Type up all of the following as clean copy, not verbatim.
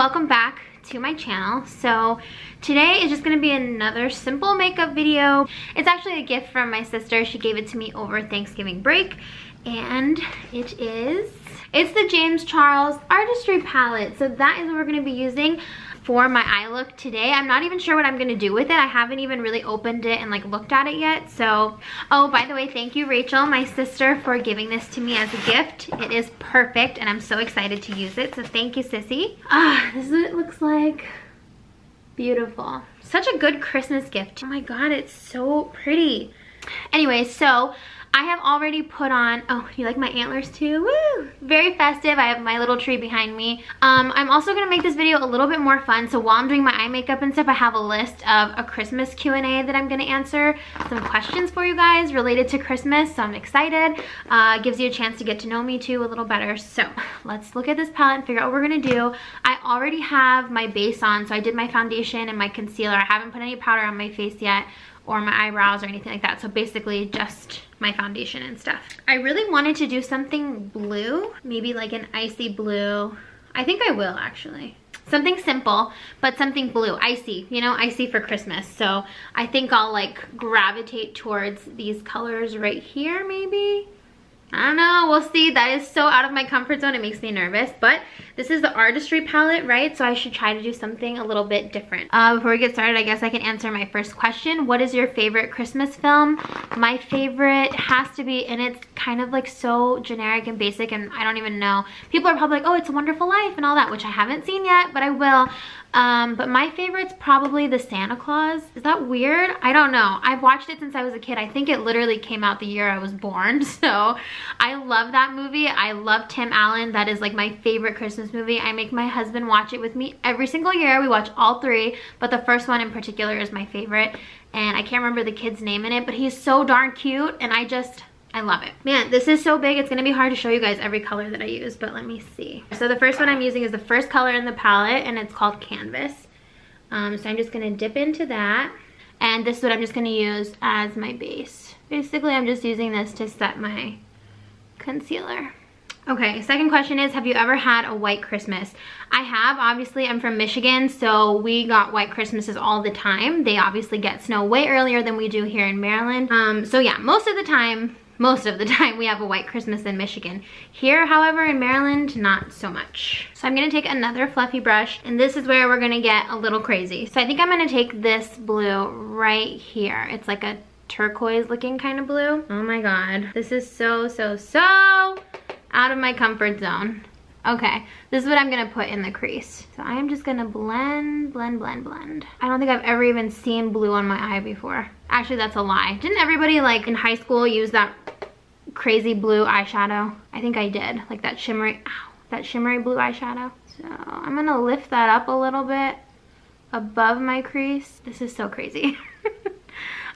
welcome back to my channel. So today is just going to be another simple makeup video. It's actually a gift from my sister. She gave it to me over Thanksgiving break, and it's the James Charles Artistry Palette. So that is what we're going to be using for my eye look today. I'm not even sure what I'm gonna do with it. I haven't even really opened it and like looked at it yet. So, oh, by the way, thank you, Rachel, my sister, for giving this to me as a gift. It is perfect and I'm so excited to use it. So thank you, sissy. This is what it looks like. Beautiful. Such a good Christmas gift. Oh my God, it's so pretty. Anyway, so I have already put on, oh, you like my antlers too? Woo! Very festive. I have my little tree behind me. I'm also gonna make this video a little bit more fun. So while I'm doing my eye makeup and stuff, I have a list of a Christmas Q&A that I'm gonna answer some questions for you guys related to Christmas. So I'm excited. Gives you a chance to get to know me too a little better. So let's look at this palette and figure out what we're gonna do. I already have my base on. So I did my foundation and my concealer. I haven't put any powder on my face yet, or my eyebrows or anything like that. So basically just my foundation and stuff. I really wanted to do something blue, maybe like an icy blue. I think I will actually. Something simple, but something blue, icy, you know, icy for Christmas. So I think I'll like gravitate towards these colors right here maybe. I don't know, we'll see. That is so out of my comfort zone, it makes me nervous, but this is the Artistry Palette, right? So I should try to do something a little bit different. Before we get started, I guess I can answer my first question. What is your favorite Christmas film? My favorite has to be, and it's kind of like so generic and basic, and I don't even know. People are probably like, oh, It's a Wonderful Life and all that, which I haven't seen yet, but I will. But my favorite's probably the Santa Claus. Is that weird? I don't know. I've watched it since I was a kid. I think it literally came out the year I was born. So I love that movie. I love Tim Allen. That is like my favorite Christmas movie. I make my husband watch it with me every single year. We watch all three, but the first one in particular is my favorite. And I can't remember the kid's name in it, but he's so darn cute. And I love it. Man, this is so big. It's gonna be hard to show you guys every color that I use, but let me see. So the first one I'm using is the first color in the palette, and it's called Canvas. So I'm just gonna dip into that. And this is what I'm just gonna use as my base. Basically, I'm just using this to set my concealer. Okay, second question is, have you ever had a white Christmas? I have. Obviously, I'm from Michigan, so we got white Christmases all the time. They obviously get snow way earlier than we do here in Maryland. So yeah, most of the time we have a white Christmas in Michigan. Here, however, in Maryland, not so much. So I'm gonna take another fluffy brush, and this is where we're gonna get a little crazy. So I think I'm gonna take this blue right here. It's like a turquoise looking kind of blue. Oh my God, this is so out of my comfort zone. Okay, this is what I'm gonna put in the crease. So I am just gonna blend, blend, blend, blend. I don't think I've ever even seen blue on my eye before. Actually, that's a lie. Didn't everybody like in high school use that crazy blue eyeshadow? I think I did, like that shimmery blue eyeshadow. So I'm gonna lift that up a little bit above my crease. This is so crazy.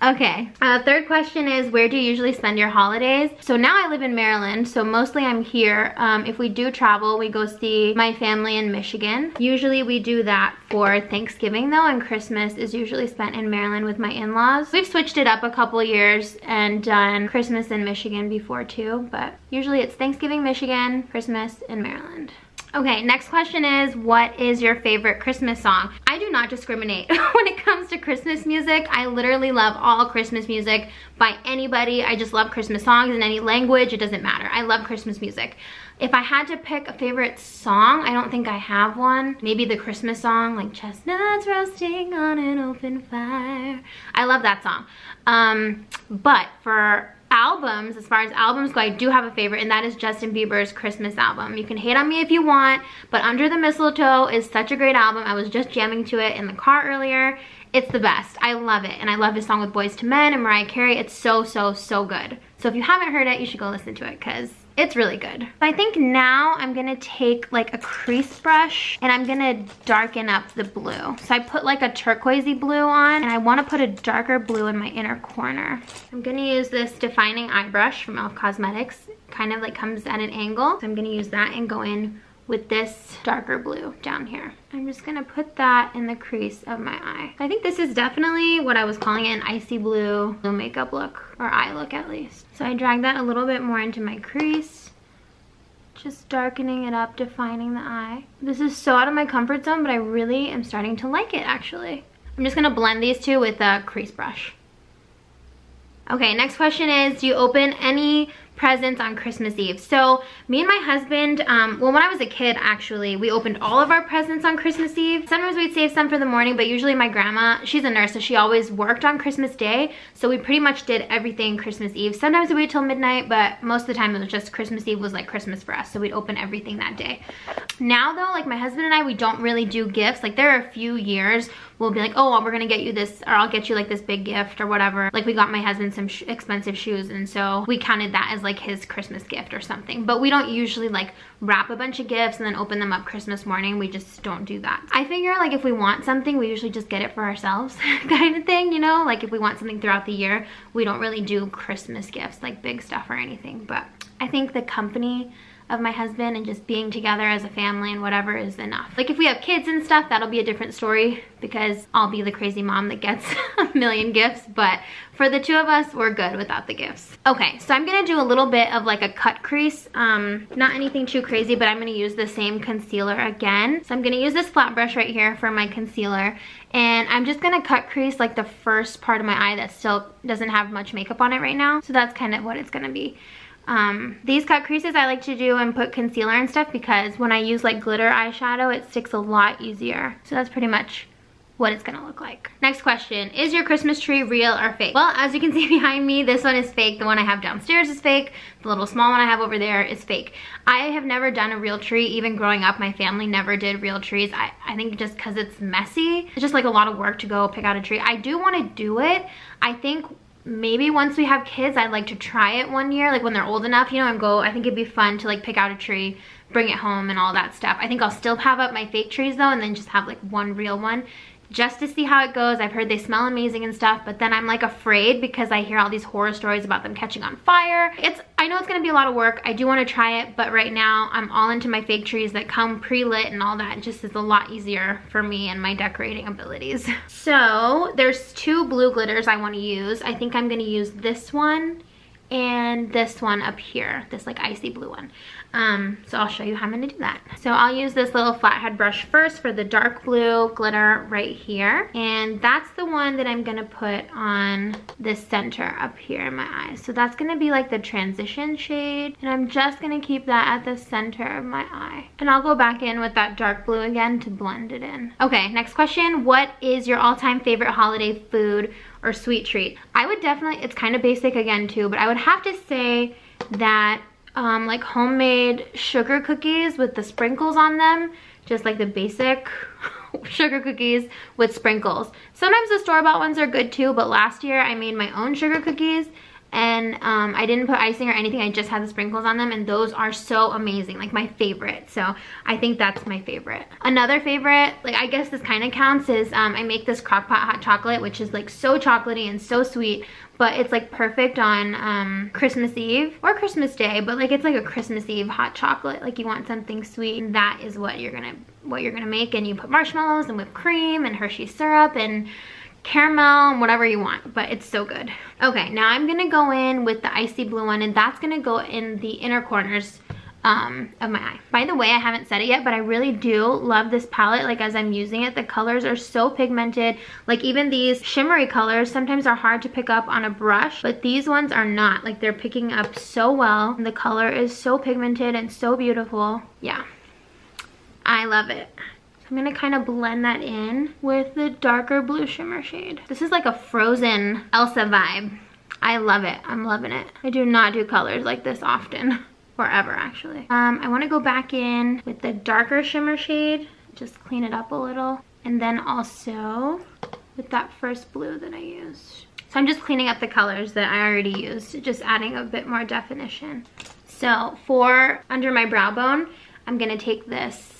Okay, third question is, where do you usually spend your holidays? So now I live in Maryland, so mostly I'm here. If we do travel, we go see my family in Michigan. Usually we do that for Thanksgiving though, and Christmas is usually spent in Maryland with my in-laws. We've switched it up a couple years and done Christmas in Michigan before too, but usually it's Thanksgiving, Michigan, Christmas in Maryland. Okay, next question is, what is your favorite Christmas song? I do not discriminate when it comes to Christmas music. I literally love all Christmas music by anybody. I just love Christmas songs in any language. It doesn't matter. I love Christmas music. If I had to pick a favorite song, I don't think I have one. Maybe the Christmas song, like chestnuts roasting on an open fire. I love that song. But for albums, as far as albums go, I do have a favorite, and that is Justin Bieber's Christmas album. You can hate on me if you want, but Under the Mistletoe is such a great album. I was just jamming to it in the car earlier. It's the best. I love it, and I love his song with Boyz II Men and Mariah Carey. It's so good. So if you haven't heard it, you should go listen to it because it's really good. I think now I'm gonna take like a crease brush and I'm gonna darken up the blue. So I put like a turquoisey blue on, and I wanna put a darker blue in my inner corner. I'm gonna use this defining eye brush from e.l.f. Cosmetics. Kind of like comes at an angle. So I'm gonna use that and go in with this darker blue down here. I'm just gonna put that in the crease of my eye. I think this is definitely what I was calling it, an icy blue makeup look, or eye look at least. So I drag that a little bit more into my crease, Just darkening it up, defining the eye. This is so out of my comfort zone, but I really am starting to like it, actually. I'm just gonna blend these two with a crease brush. Okay, next question is, do you open any presents on Christmas Eve? So me and my husband, well, when I was a kid, actually, we opened all of our presents on Christmas Eve. Sometimes we'd save some for the morning, but usually my grandma, she's a nurse, so she always worked on Christmas Day, so we pretty much did everything Christmas Eve. Sometimes we wait till midnight, but most of the time it was just Christmas Eve was like Christmas for us, so we'd open everything that day. Now though, like my husband and I, we don't really do gifts. Like there are a few years we'll be like, oh, well, we're gonna get you this, or I'll get you like this big gift or whatever. Like we got my husband some expensive shoes, and so we counted that as like his Christmas gift or something. But we don't usually like wrap a bunch of gifts and then open them up Christmas morning. We just don't do that. I figure like if we want something, we usually just get it for ourselves kind of thing, you know? Like if we want something throughout the year, we don't really do Christmas gifts, like big stuff or anything. But I think the company of my husband and just being together as a family and whatever is enough. Like if we have kids and stuff, that'll be a different story because I'll be the crazy mom that gets a million gifts, but for the two of us, we're good without the gifts. Okay, so I'm gonna do a little bit of like a cut crease, not anything too crazy, but I'm gonna use the same concealer again. So I'm gonna use this flat brush right here for my concealer, and I'm just gonna cut crease like the first part of my eye that still doesn't have much makeup on it right now. So that's kind of what it's gonna be. These cut creases I like to do and put concealer and stuff because when I use like glitter eyeshadow, it sticks a lot easier. So that's pretty much what it's gonna look like. Next question, is your Christmas tree real or fake? Well, as you can see behind me, this one is fake. The one I have downstairs is fake. The little small one I have over there is fake. I have never done a real tree. Even growing up, my family never did real trees. I think just because it's messy. It's just like a lot of work to go pick out a tree. I do want to do it. I think maybe once we have kids, I'd like to try it one year, like when they're old enough, you know, and go. I think it'd be fun to like pick out a tree, bring it home and all that stuff. I think I'll still have up my fake trees though, and then just have like one real one just to see how it goes. I've heard they smell amazing and stuff, but then I'm like afraid because I hear all these horror stories about them catching on fire. I know it's gonna be a lot of work. I do want to try it, but right now I'm all into my fake trees that come pre-lit and all that. It just is a lot easier for me and my decorating abilities. So there's two blue glitters I want to use. I think I'm gonna use this one and this one up here, this like icy blue one. So I'll show you how I'm gonna do that. So I'll use this little flathead brush first for the dark blue glitter right here. And that's the one that I'm gonna put on the center up here in my eyes. So that's gonna be like the transition shade. And I'm just gonna keep that at the center of my eye. And I'll go back in with that dark blue again to blend it in. Okay, next question. What is your all-time favorite holiday food or sweet treat? I would definitely, it's kind of basic again too, but I would have to say that like homemade sugar cookies with the sprinkles on them, just like the basic sugar cookies with sprinkles. Sometimes the store-bought ones are good too, but last year I made my own sugar cookies and I didn't put icing or anything. I just had the sprinkles on them, and those are so amazing, like my favorite. So I think that's my favorite. Another favorite, like I guess this kind of counts, is I make this crock pot hot chocolate, which is like so chocolatey and so sweet, but it's like perfect on Christmas Eve or Christmas Day, but like it's like a Christmas Eve hot chocolate. Like you want something sweet, and that is what you're gonna make. And you put marshmallows and whipped cream and Hershey syrup and caramel and whatever you want, but it's so good. Okay, now I'm gonna go in with the icy blue one, and that's gonna go in the inner corners of my eye. By the way, I haven't said it yet, but I really do love this palette. Like as I'm using it, the colors are so pigmented. Like even these shimmery colors sometimes are hard to pick up on a brush, but these ones are not. Like they're picking up so well. The color is so pigmented and so beautiful. Yeah, I love it. I'm gonna kind of blend that in with the darker blue shimmer shade. This is like a Frozen Elsa vibe. I love it. I'm loving it. I do not do colors like this often, or ever actually. I want to go back in with the darker shimmer shade, just clean it up a little, and then also with that first blue that I used. So I'm just cleaning up the colors that I already used, just adding a bit more definition. So for under my brow bone, I'm gonna take this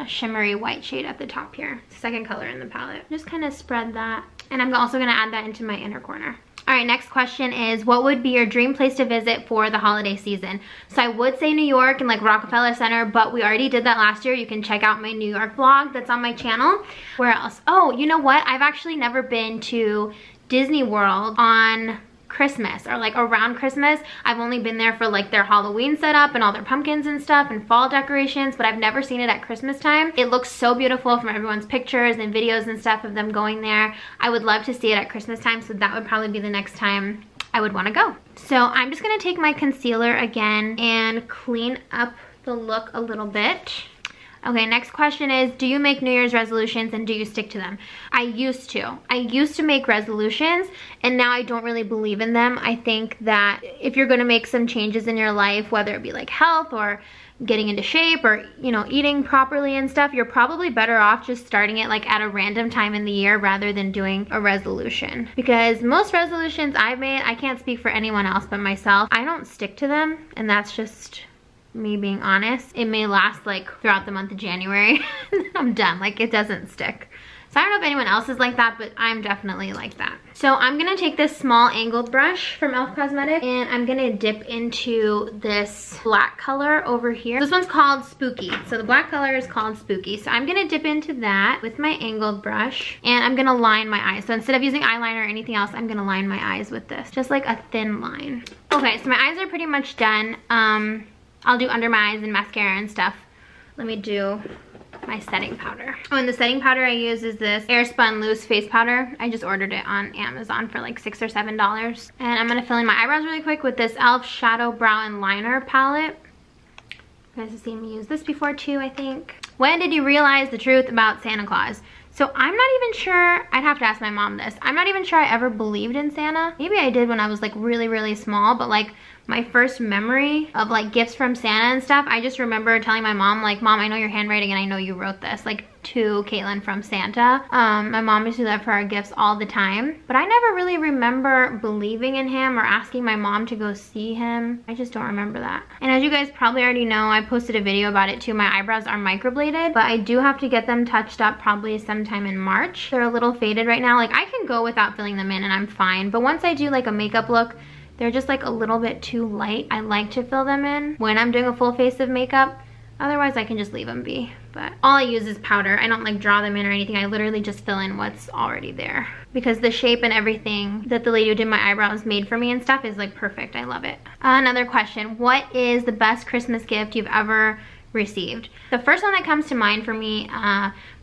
shimmery white shade at the top here, second color in the palette. Just kind of spread that, and I'm also gonna add that into my inner corner. All right, next question is, what would be your dream place to visit for the holiday season? So I would say New York and like Rockefeller Center, but we already did that last year. You can check out my New York vlog that's on my channel. Where else? Oh, you know what? I've actually never been to Disney World on Christmas or like around Christmas. I've only been there for like their Halloween setup and all their pumpkins and stuff and fall decorations, but I've never seen it at Christmas time. It looks so beautiful from everyone's pictures and videos and stuff of them going there. I would love to see it at Christmas time, so that would probably be the next time I would want to go. So I'm just gonna take my concealer again and clean up the look a little bit. Okay, next question is, do you make New Year's resolutions and do you stick to them? I used to make resolutions, and now I don't really believe in them. I think that if you're gonna make some changes in your life, whether it be like health or getting into shape or, you know, eating properly and stuff, you're probably better off just starting it like at a random time in the year rather than doing a resolution. Because most resolutions I've made, I can't speak for anyone else but myself, I don't stick to them, and that's just me being honest. It may last like throughout the month of January and then I'm done. Like, it doesn't stick. So I don't know if anyone else is like that, but I'm definitely like that. So I'm gonna take this small angled brush from e.l.f. Cosmetics and I'm gonna dip into this black color over here. This one's called Spooky. So the black color is called Spooky. So I'm gonna dip into that with my angled brush and I'm gonna line my eyes. So instead of using eyeliner or anything else, I'm gonna line my eyes with this. Just like a thin line. Okay, so my eyes are pretty much done. I'll do under my eyes and mascara and stuff. Let me do my setting powder. Oh, and the setting powder I use is this Airspun Loose Face Powder. I just ordered it on Amazon for like $6 or $7. And I'm gonna fill in my eyebrows really quick with this e.l.f. Shadow Brow and Liner palette. You guys have seen me use this before too, I think. When did you realize the truth about Santa Claus? So I'm not even sure, I'd have to ask my mom this. I'm not even sure I ever believed in Santa. Maybe I did when I was like really, really small, but like my first memory of like gifts from Santa and stuff, I just remember telling my mom, like, Mom, I know your handwriting and I know you wrote this, like, to Caitlin from Santa. My mom used to do that for our gifts all the time, but I never really remember believing in him or asking my mom to go see him. I just don't remember that. And as you guys probably already know, I posted a video about it too. My eyebrows are microbladed, but I do have to get them touched up probably sometime in March. They're a little faded right now. Like, I can go without filling them in and I'm fine, but once I do like a makeup look, they're just like a little bit too light. I like to fill them in when I'm doing a full face of makeup. Otherwise, I can just leave them be. But all I use is powder. I don't like draw them in or anything. I literally just fill in what's already there. Because the shape and everything that the lady who did my eyebrows made for me and stuff is like perfect. I love it. Another question. What is the best Christmas gift you've ever received? The first one that comes to mind for me,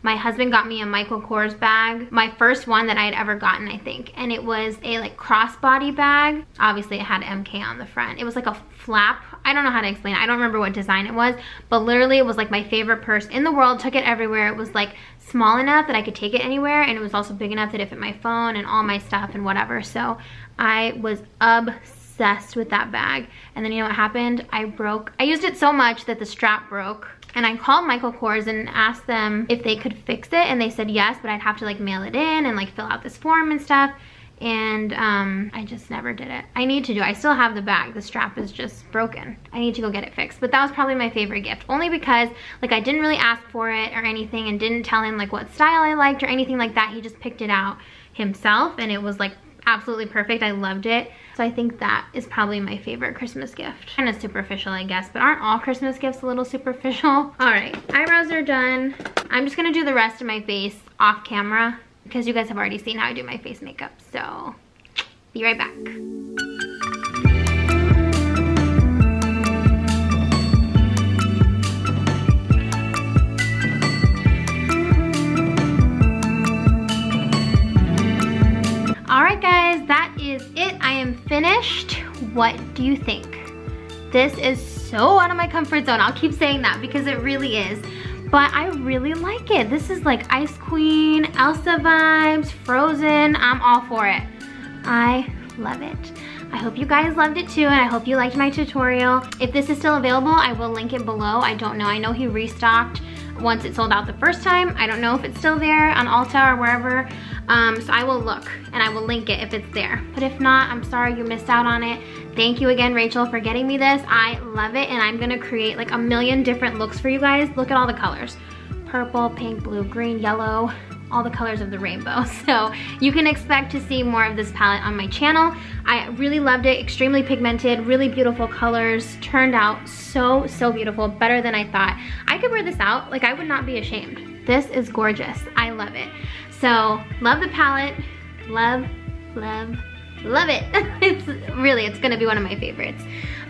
my husband got me a Michael Kors bag, my first one that I had ever gotten, I think, and it was a like crossbody bag. Obviously it had MK on the front. It was like a flap. I don't know how to explain it. I don't remember what design it was, but literally it was like my favorite purse in the world. Took it everywhere. It was like small enough that I could take it anywhere, and it was also big enough that it fit my phone and all my stuff and whatever. So I was obsessed with that bag. And then you know what happened? I used it so much that the strap broke. And I called Michael Kors and asked them if they could fix it, and they said yes, but I'd have to like mail it in and like fill out this form and stuff. And I just never did it. I need to do it. I still have the bag. The strap is just broken. I need to go get it fixed. But that was probably my favorite gift, only because like I didn't really ask for it or anything and didn't tell him like what style I liked or anything like that. He just picked it out himself and it was like absolutely perfect. I loved it. So I think that is probably my favorite Christmas gift. Kind of superficial, I guess, but aren't all Christmas gifts a little superficial? All right, eyebrows are done. I'm just gonna do the rest of my face off camera because you guys have already seen how I do my face makeup. So be right back. Alright guys, that is it. I am finished. What do you think? This is so out of my comfort zone. I'll keep saying that because it really is. But I really like it. This is like Ice Queen, Elsa vibes, Frozen. I'm all for it. I love it. I hope you guys loved it too, and I hope you liked my tutorial. If this is still available, I will link it below. I don't know. I know he restocked once it sold out the first time. I don't know if it's still there on Ulta or wherever. So I will look and I will link it if it's there. But if not, I'm sorry you missed out on it. Thank you again, Rachel, for getting me this. I love it, and I'm gonna create like a million different looks for you guys. Look at all the colors. Purple, pink, blue, green, yellow, all the colors of the rainbow. So you can expect to see more of this palette on my channel. I really loved it. Extremely pigmented, really beautiful colors. Turned out so, so beautiful. Better than I thought. I could wear this out. Like, I would not be ashamed. This is gorgeous. I love it. So, love the palette. Love, love, love it. It's gonna be one of my favorites.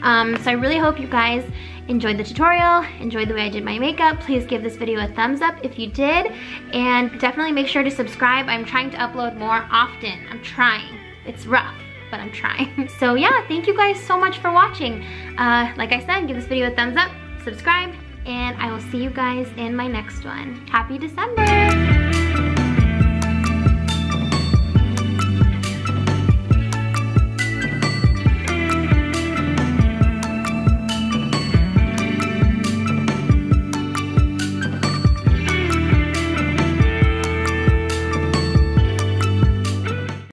So I really hope you guys enjoyed the tutorial, enjoyed the way I did my makeup. Please give this video a thumbs up if you did, and definitely make sure to subscribe. I'm trying to upload more often. I'm trying. It's rough, but I'm trying. So yeah, thank you guys so much for watching. Like I said, give this video a thumbs up, subscribe, and I will see you guys in my next one. Happy December!